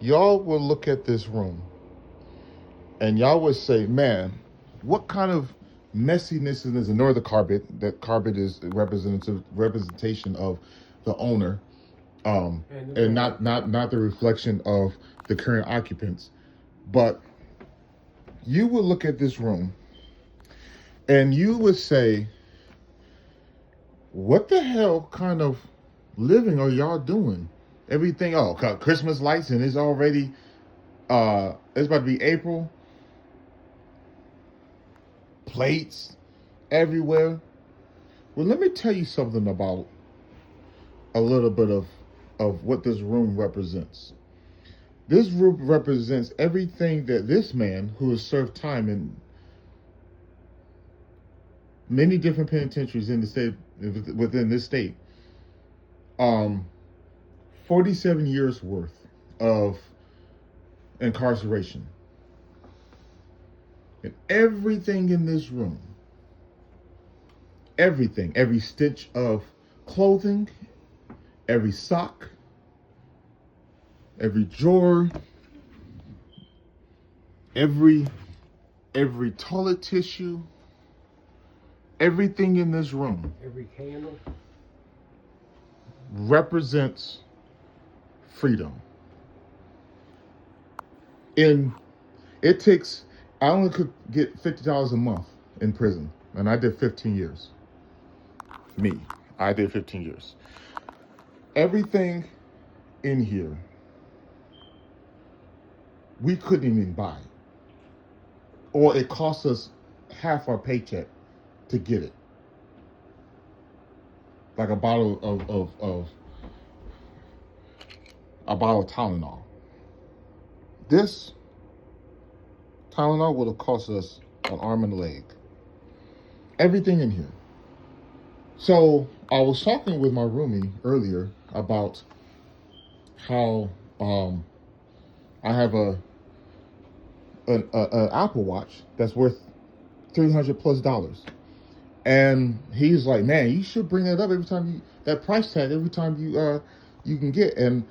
y'all will look at this room and y'all would say, man, what kind of messiness is this? Ignore the carpet. That carpet is a representation of the owner, and not the reflection of the current occupants. But you would look at this room and you would say, what the hell kind of living are y'all doing? Everything, oh, Christmas lights, and it's already, it's about to be April. Plates everywhere. Well, let me tell you something about a little bit of what this room represents. This room represents everything that this man, who has served time in many different penitentiaries in the state, within this state, um, 47 years worth of incarceration. And everything in this room, everything, every stitch of clothing, every sock, every drawer, every toilet tissue, everything in this room, every candle represents freedom. And it takes, I only could get $50 a month in prison, and I did 15 years. I did 15 years. Everything in here, we couldn't even buy. Or it cost us half our paycheck to get it. Like a bottle of Tylenol. This Tylenol would have cost us an arm and a leg. Everything in here. So I was talking with my roomie earlier about how I have an Apple Watch that's worth $300+, and he's like, "Man, you should bring that up every time that price tag every time you can get." And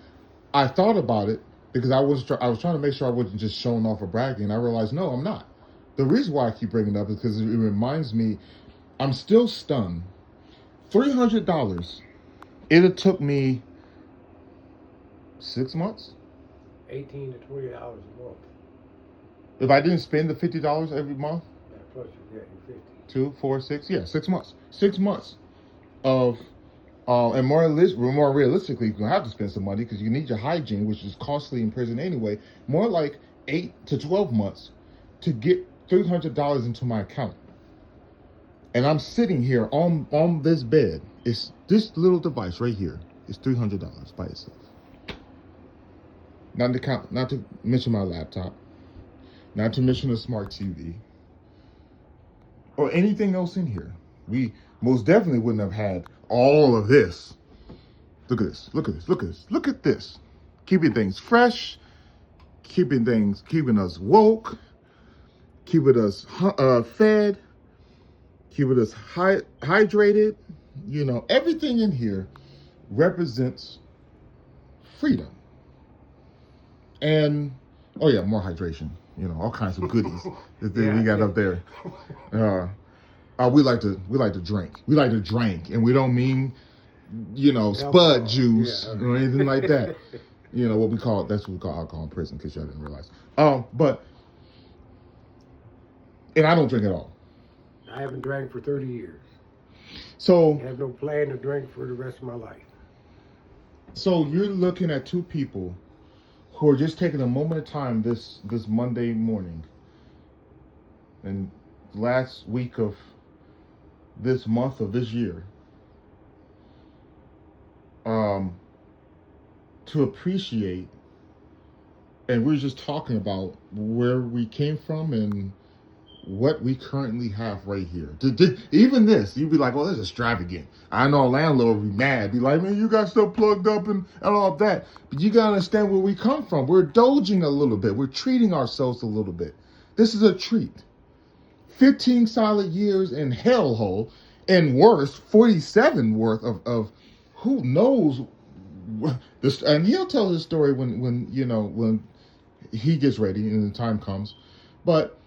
I thought about it because I was trying to make sure I wasn't just showing off or bragging. And I realized, no, I'm not. The reason why I keep bringing it up is because it reminds me, I'm still stunned. $300. It took me 6 months. $18 to $20 a month. If I didn't spend the $50 every month. Yeah, plus you get your 50. 2, 4, 6. Yeah, 6 months. 6 months of, and more realistically, you're gonna have to spend some money because you need your hygiene, which is costly in prison anyway. More like 8 to 12 months to get $300 into my account. And I'm sitting here on this bed. It's this little device right here. It's $300 by itself. Not to mention my laptop, not to mention a smart TV, or anything else in here. We most definitely wouldn't have had all of this. Look at this. Look at this. Look at this. Look at this. Keeping things fresh, keeping us woke, keeping us fed, keeping us hydrated. You know, everything in here represents freedom. And oh yeah, more hydration. You know, all kinds of goodies that we got up there. We like to drink. We like to drink, and we don't mean, you know, spud juice or anything like that. You know what we call that's what we call alcohol in prison, because y'all didn't realize. But and I don't drink at all. I haven't drank for 30 years. So I have no plan to drink for the rest of my life. So you're looking at two people who are just taking a moment of time this Monday morning and last week of this month of this year, to appreciate, and we're just talking about where we came from and what we currently have right here. Even this, you'd be like, well, this is extravagant. I know a landlord would be mad, be like, man, you got stuff plugged up and all of that. But you gotta understand where we come from. We're indulging a little bit. We're treating ourselves a little bit. This is a treat. 15 solid years in hellhole, and worse, 47 worth of who knows This, and he'll tell his story when when he gets ready and the time comes. But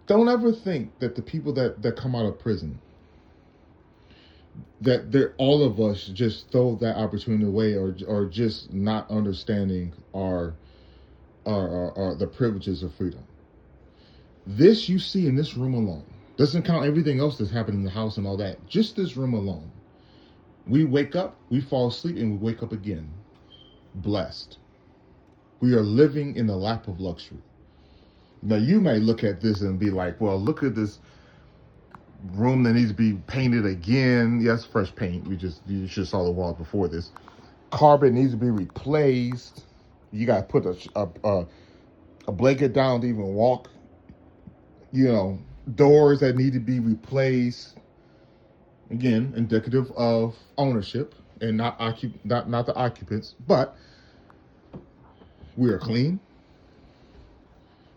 don't ever think that the people that come out of prison, that they're all of us just throw that opportunity away, or just not understanding our the privileges of freedom. This you see in this room alone doesn't count everything else that's happening in the house and all that. Just this room alone. We wake up, we fall asleep, and we wake up again, blessed. We are living in the lap of luxury. Now you may look at this and be like, well, look at this room that needs to be painted again. Yes, fresh paint. You just saw the walls before this. Carpet needs to be replaced. You got to put a blanket down to even walk. Doors that need to be replaced. Again, indicative of ownership and not the occupants. But we are clean.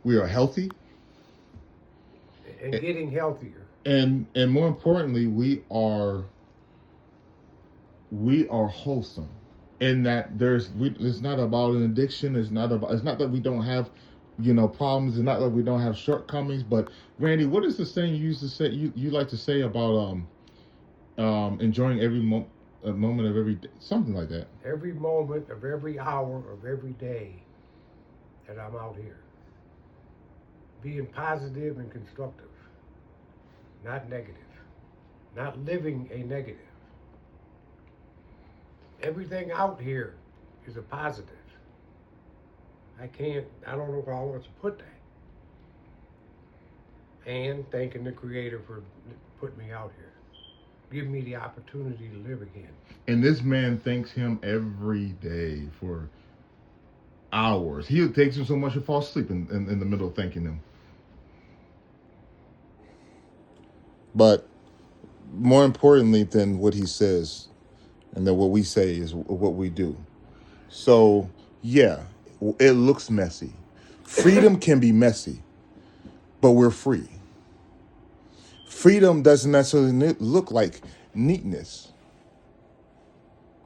We are healthy. And getting healthier. And more importantly, we are wholesome. In that it's not about an addiction. It's not that we don't have, problems. It's not that we don't have shortcomings. But Randy, what is the saying you used to say? You like to say about enjoying every moment of every day, something like that. Every moment of every hour of every day that I'm out here. Being positive and constructive. Not negative. Not living a negative. Everything out here is a positive. I don't know how else to put that. And thanking the Creator for putting me out here. Giving me the opportunity to live again. And this man thanks him every day for hours. He takes him so much he falls asleep in the middle of thanking him. But more importantly than what he says and then what we say is what we do. So, yeah, it looks messy. Freedom can be messy, but we're free. Freedom doesn't necessarily look like neatness,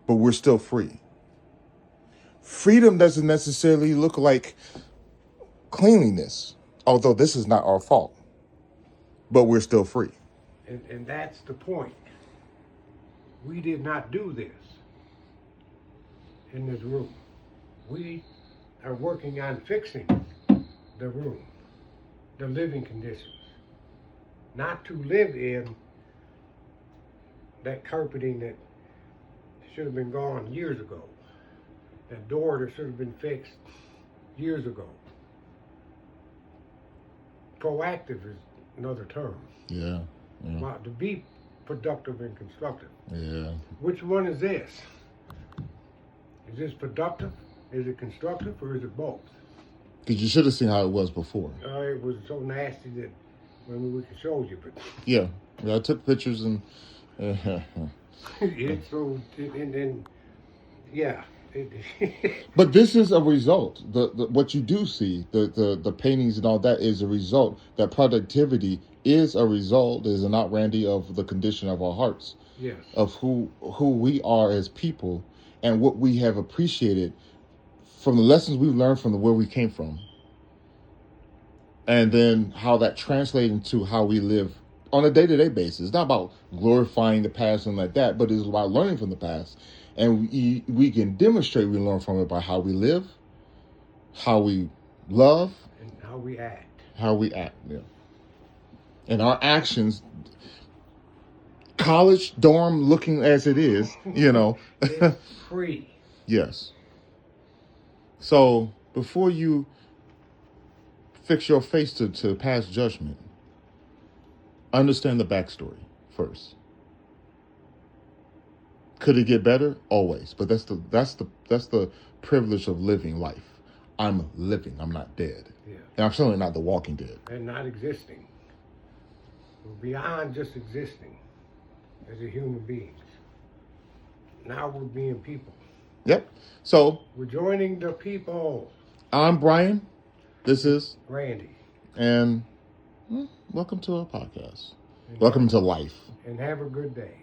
but we're still free. Freedom doesn't necessarily look like cleanliness, although this is not our fault, but we're still free. And that's the point. We did not do this in this room. We are working on fixing the room, the living conditions. Not to live in that carpeting that should have been gone years ago. That door that should have been fixed years ago. Proactive is another term. Yeah. To be productive and constructive. Yeah. Which one is this? Is this productive? Is it constructive? Or is it both? Because you should have seen how it was before. It was so nasty that we could show you, but yeah, I took pictures and it's so yeah. But this is a result. The what you do see, the paintings and all that is a result. That productivity is a result, is it not, Randy, of the condition of our hearts. Yes. Of who we are as people and what we have appreciated from the lessons we've learned from where we came from. And then how that translates into how we live on a day-to-day basis. It's not about glorifying the past and like that, but it's about learning from the past. And we can demonstrate we learn from it by how we live, how we love, and how we act. Yeah. And our actions, college dorm looking as it is, It's free. Yes. So before you fix your face to pass judgment, understand the backstory first. Could it get better? Always. But that's the privilege of living life. I'm living. I'm not dead. Yeah. And I'm certainly not the walking dead. And not existing. We're beyond just existing as a human beings. Now we're being people. Yep. So we're joining the people. I'm Brian. This is Randy. And welcome to our podcast. Welcome to life. And have a good day.